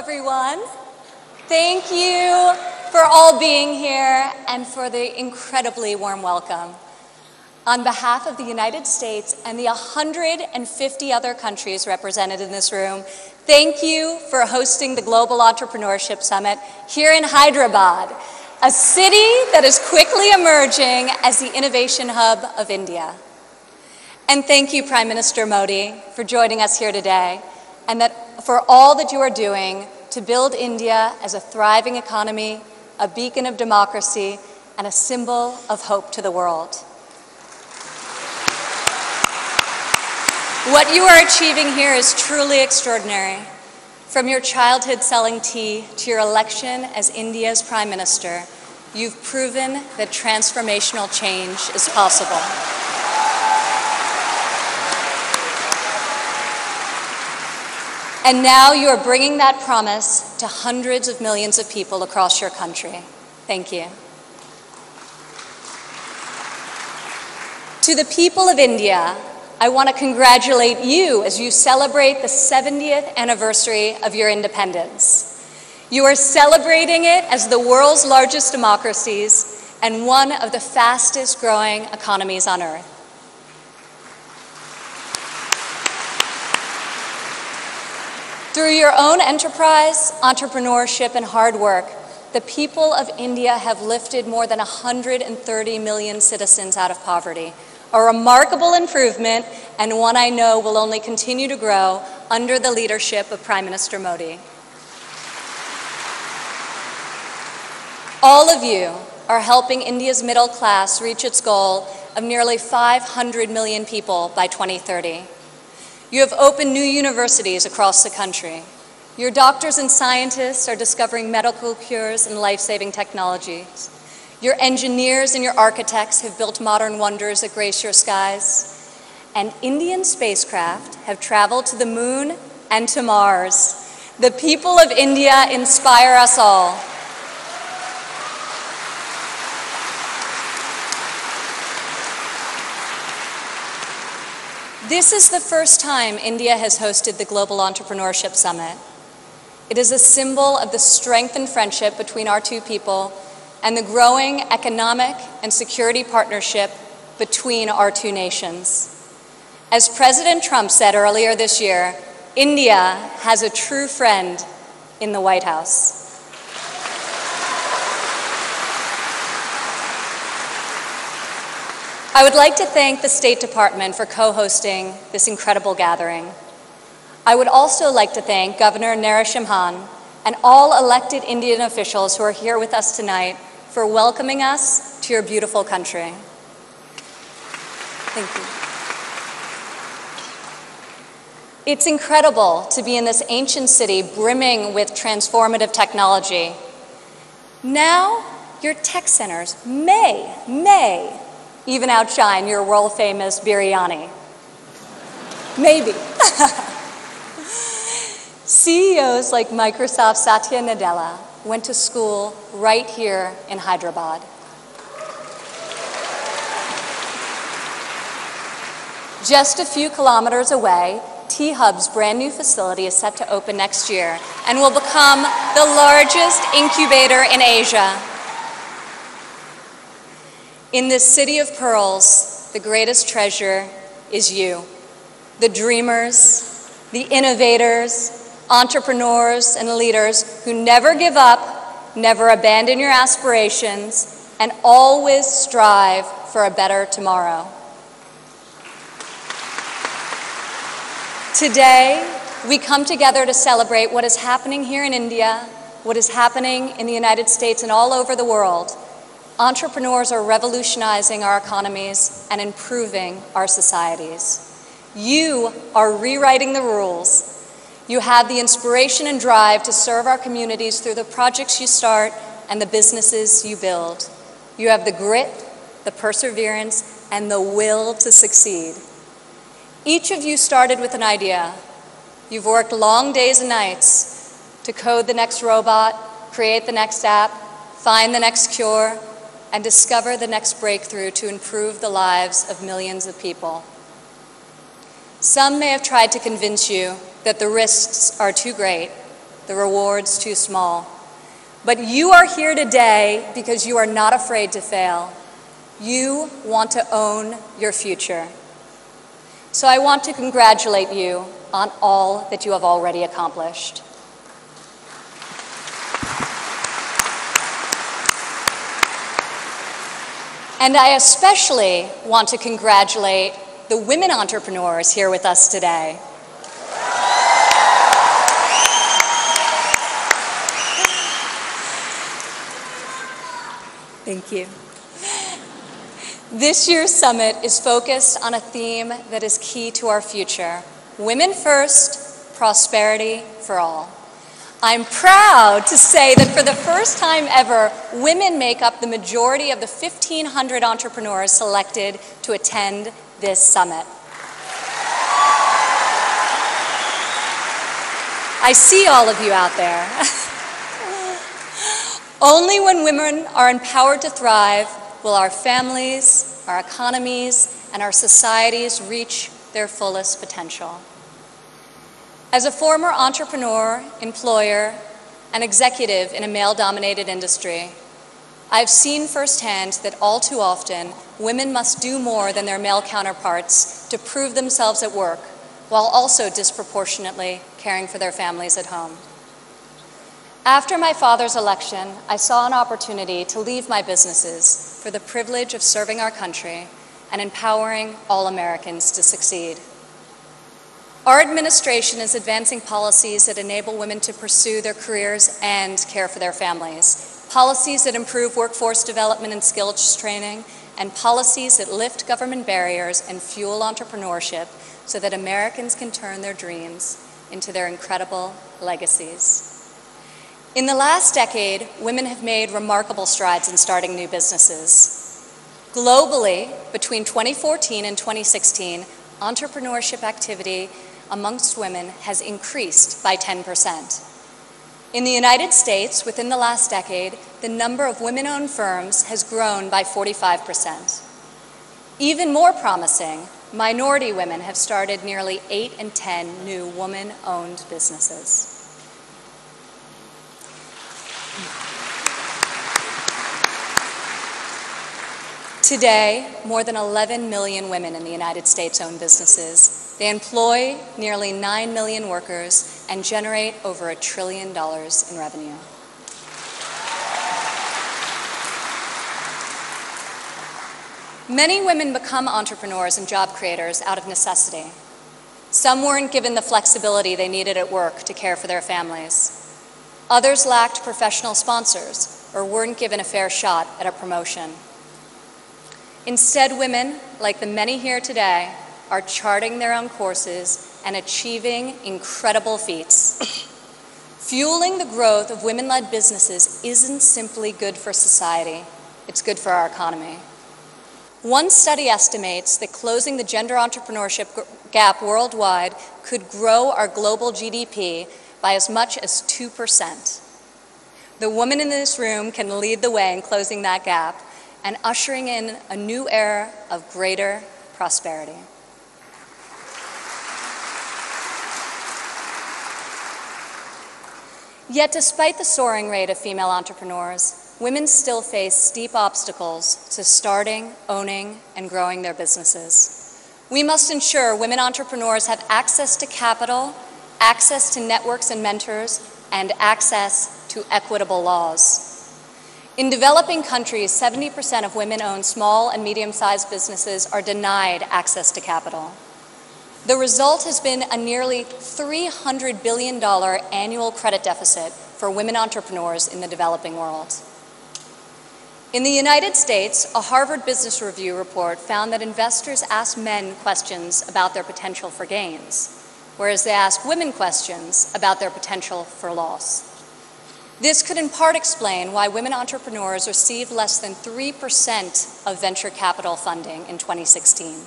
everyone. Thank you for all being here and for the incredibly warm welcome. On behalf of the United States and the 150 other countries represented in this room, thank you for hosting the Global Entrepreneurship Summit here in Hyderabad, a city that is quickly emerging as the innovation hub of India. And thank you, Prime Minister Modi, for joining us here today, and for all that you are doing to build India as a thriving economy, a beacon of democracy, and a symbol of hope to the world. What you are achieving here is truly extraordinary. From your childhood selling tea to your election as India's Prime Minister, you've proven that transformational change is possible. And now you are bringing that promise to hundreds of millions of people across your country. Thank you. To the people of India, I want to congratulate you as you celebrate the 70th anniversary of your independence. You are celebrating it as the world's largest democracies and one of the fastest growing economies on earth. Through your own enterprise, entrepreneurship, and hard work, the people of India have lifted more than 130 million citizens out of poverty, a remarkable improvement and one I know will only continue to grow under the leadership of Prime Minister Modi. All of you are helping India's middle class reach its goal of nearly 500 million people by 2030. You have opened new universities across the country. Your doctors and scientists are discovering medical cures and life-saving technologies. Your engineers and your architects have built modern wonders that grace your skies. And Indian spacecraft have traveled to the moon and to Mars. The people of India inspire us all. This is the first time India has hosted the Global Entrepreneurship Summit. It is a symbol of the strength and friendship between our two people and the growing economic and security partnership between our two nations. As President Trump said earlier this year, India has a true friend in the White House. I would like to thank the State Department for co-hosting this incredible gathering. I would also like to thank Governor Narendra Modi and all elected Indian officials who are here with us tonight for welcoming us to your beautiful country. Thank you. It's incredible to be in this ancient city brimming with transformative technology. Now, your tech centers may even outshine your world-famous biryani. Maybe. CEOs like Microsoft's Satya Nadella went to school right here in Hyderabad. Just a few kilometers away, T-Hub's brand new facility is set to open next year and will become the largest incubator in Asia. In this city of pearls, the greatest treasure is you, the dreamers, the innovators, entrepreneurs, and leaders who never give up, never abandon your aspirations, and always strive for a better tomorrow. Today, we come together to celebrate what is happening here in India, what is happening in the United States and all over the world. Entrepreneurs are revolutionizing our economies and improving our societies. You are rewriting the rules. You have the inspiration and drive to serve our communities through the projects you start and the businesses you build. You have the grit, the perseverance, and the will to succeed. Each of you started with an idea. You've worked long days and nights to code the next robot, create the next app, find the next cure, and discover the next breakthrough to improve the lives of millions of people. Some may have tried to convince you that the risks are too great, the rewards too small. But you are here today because you are not afraid to fail. You want to own your future. So I want to congratulate you on all that you have already accomplished. And I especially want to congratulate the women entrepreneurs here with us today. Thank you. This year's summit is focused on a theme that is key to our future: women first, prosperity for all. I'm proud to say that for the first time ever, women make up the majority of the 1,500 entrepreneurs selected to attend this summit. I see all of you out there. Only when women are empowered to thrive will our families, our economies, and our societies reach their fullest potential. As a former entrepreneur, employer, and executive in a male-dominated industry, I've seen firsthand that all too often, women must do more than their male counterparts to prove themselves at work, while also disproportionately caring for their families at home. After my father's election, I saw an opportunity to leave my businesses for the privilege of serving our country and empowering all Americans to succeed. Our administration is advancing policies that enable women to pursue their careers and care for their families, policies that improve workforce development and skills training, and policies that lift government barriers and fuel entrepreneurship so that Americans can turn their dreams into their incredible legacies. In the last decade, women have made remarkable strides in starting new businesses. Globally, between 2014 and 2016, entrepreneurship activity amongst women has increased by 10%. In the United States, within the last decade, the number of women-owned firms has grown by 45%. Even more promising, minority women have started nearly 8 in 10 new woman-owned businesses. Today, more than 11 million women in the United States own businesses. They employ nearly 9 million workers and generate over $1 trillion in revenue. Many women become entrepreneurs and job creators out of necessity. Some weren't given the flexibility they needed at work to care for their families. Others lacked professional sponsors or weren't given a fair shot at a promotion. Instead, women, like the many here today, are charting their own courses and achieving incredible feats. Fueling the growth of women-led businesses isn't simply good for society, it's good for our economy. One study estimates that closing the gender entrepreneurship gap worldwide could grow our global GDP by as much as 2%. The woman in this room can lead the way in closing that gap and ushering in a new era of greater prosperity. Yet despite the soaring rate of female entrepreneurs, women still face steep obstacles to starting, owning, and growing their businesses. We must ensure women entrepreneurs have access to capital, access to networks and mentors, and access to equitable laws. In developing countries, 70% of women-owned small and medium-sized businesses are denied access to capital. The result has been a nearly $300 billion annual credit deficit for women entrepreneurs in the developing world. In the United States, a Harvard Business Review report found that investors ask men questions about their potential for gains, whereas they ask women questions about their potential for loss. This could in part explain why women entrepreneurs received less than 3% of venture capital funding in 2016.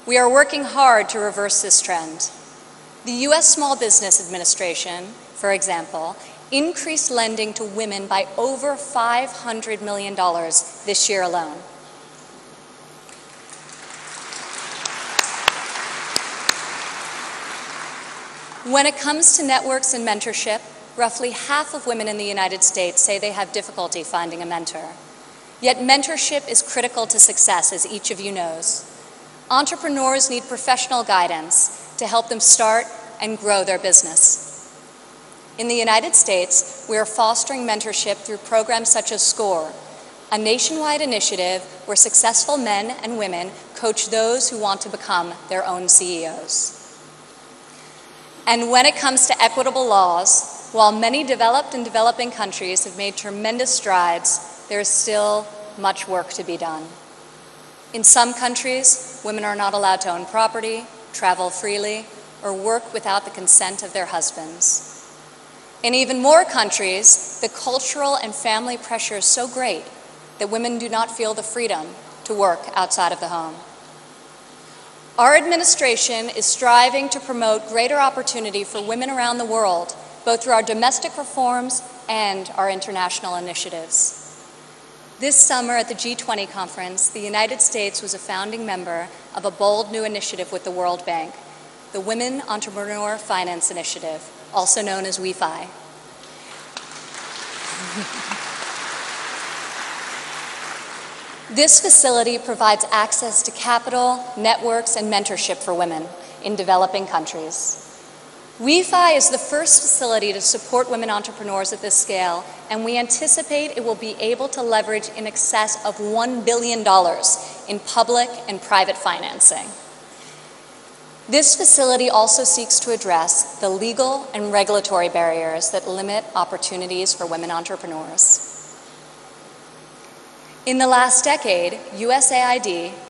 We are working hard to reverse this trend. The U.S. Small Business Administration, for example, increased lending to women by over $500 million this year alone. When it comes to networks and mentorship, roughly half of women in the United States say they have difficulty finding a mentor. Yet mentorship is critical to success, as each of you knows. Entrepreneurs need professional guidance to help them start and grow their business. In the United States, we are fostering mentorship through programs such as SCORE, a nationwide initiative where successful men and women coach those who want to become their own CEOs. And when it comes to equitable laws, while many developed and developing countries have made tremendous strides, there is still much work to be done. In some countries, women are not allowed to own property, travel freely, or work without the consent of their husbands. In even more countries, the cultural and family pressure is so great that women do not feel the freedom to work outside of the home. Our administration is striving to promote greater opportunity for women around the world, both through our domestic reforms and our international initiatives. This summer at the G20 conference, the United States was a founding member of a bold new initiative with the World Bank, the Women Entrepreneur Finance Initiative, also known as WEFI. This facility provides access to capital, networks, and mentorship for women in developing countries. WEFI is the first facility to support women entrepreneurs at this scale, and we anticipate it will be able to leverage in excess of $1 billion in public and private financing. This facility also seeks to address the legal and regulatory barriers that limit opportunities for women entrepreneurs. In the last decade, USAID